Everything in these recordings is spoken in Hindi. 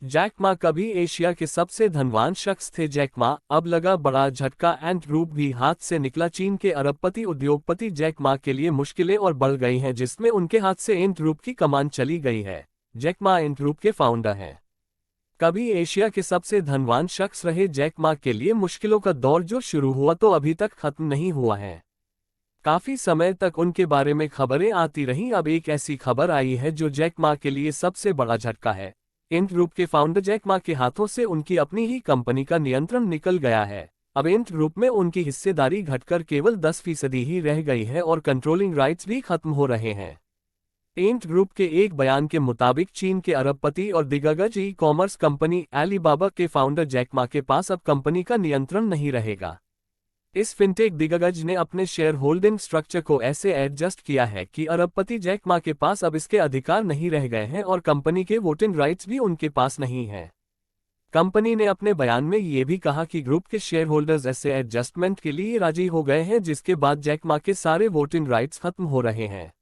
जैक मा कभी एशिया के सबसे धनवान शख्स थे। जैक मा अब लगा बड़ा झटका, एंट ग्रुप भी हाथ से निकला। चीन के अरबपति उद्योगपति जैक मा के लिए मुश्किलें और बढ़ गई हैं, जिसमें उनके हाथ से एंट ग्रुप की कमान चली गई है। जैक मा एंट ग्रुप के फाउंडर हैं। कभी एशिया के सबसे धनवान शख्स रहे जैक मा के लिए मुश्किलों का दौर जो शुरू हुआ तो अभी तक खत्म नहीं हुआ है। काफी समय तक उनके बारे में खबरें आती रहीं। अब एक ऐसी खबर आई है जो जैक मा के लिए सबसे बड़ा झटका है। एंट ग्रुप के फाउंडर जैक मा के हाथों से उनकी अपनी ही कंपनी का नियंत्रण निकल गया है। अब एंट ग्रुप में उनकी हिस्सेदारी घटकर केवल 10% ही रह गई है और कंट्रोलिंग राइट्स भी खत्म हो रहे हैं। एंट ग्रुप के एक बयान के मुताबिक चीन के अरबपति और दिग्गज ई कॉमर्स कंपनी एलिबाबा के फाउंडर जैक मा के पास अब कंपनी का नियंत्रण नहीं रहेगा। इस फिनटेक दिग्गज ने अपने शेयर होल्डिंग स्ट्रक्चर को ऐसे एडजस्ट किया है कि अरबपति जैक मा के पास अब इसके अधिकार नहीं रह गए हैं और कंपनी के वोटिंग राइट्स भी उनके पास नहीं हैं। कंपनी ने अपने बयान में ये भी कहा कि ग्रुप के शेयर होल्डर्स ऐसे एडजस्टमेंट के लिए राजी हो गए हैं जिसके बाद जैक मा के सारे वोटिंग राइट्स खत्म हो रहे हैं।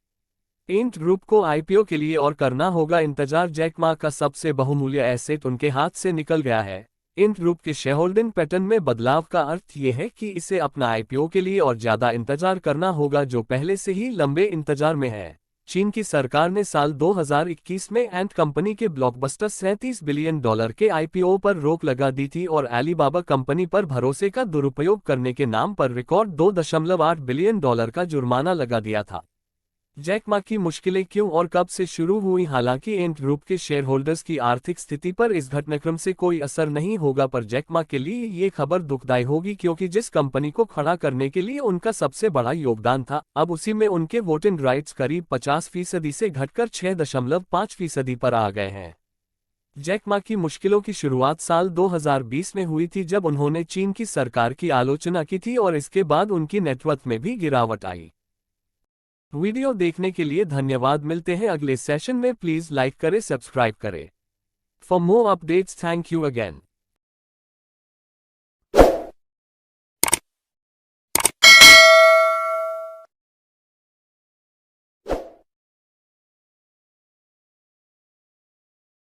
एंट ग्रुप को आईपीओ के लिए और करना होगा इंतजार। जैक मा का सबसे बहुमूल्य एसेट उनके हाथ से निकल गया है। एंट ग्रुप के शेयरहोल्डिंग पैटर्न में बदलाव का अर्थ ये है कि इसे अपना आईपीओ के लिए और ज्यादा इंतजार करना होगा, जो पहले से ही लंबे इंतजार में है। चीन की सरकार ने साल 2021 में एंट कंपनी के ब्लॉकबस्टर $37 बिलियन के आईपीओ पर रोक लगा दी थी और एलिबाबा कंपनी पर भरोसे का दुरुपयोग करने के नाम पर रिकॉर्ड $2.8 बिलियन का जुर्माना लगा दिया था। जैक मा की मुश्किलें क्यों और कब से शुरू हुई? हालांकि एंट ग्रुप के शेयरहोल्डर्स की आर्थिक स्थिति पर इस घटनाक्रम से कोई असर नहीं होगा, पर जैक मा के लिए ये खबर दुखदायी होगी क्योंकि जिस कंपनी को खड़ा करने के लिए उनका सबसे बड़ा योगदान था, अब उसी में उनके वोटिंग राइट्स करीब 50% से घटकर 6.5% पर आ गए हैं। जैक मा की मुश्किलों की शुरुआत साल 2020 में हुई थी जब उन्होंने चीन की सरकार की आलोचना की थी और इसके बाद उनकी नेटवर्थ में भी गिरावट आई। वीडियो देखने के लिए धन्यवाद। मिलते हैं अगले सेशन में। प्लीज लाइक करें, सब्सक्राइब करें। For more updates, thank you again.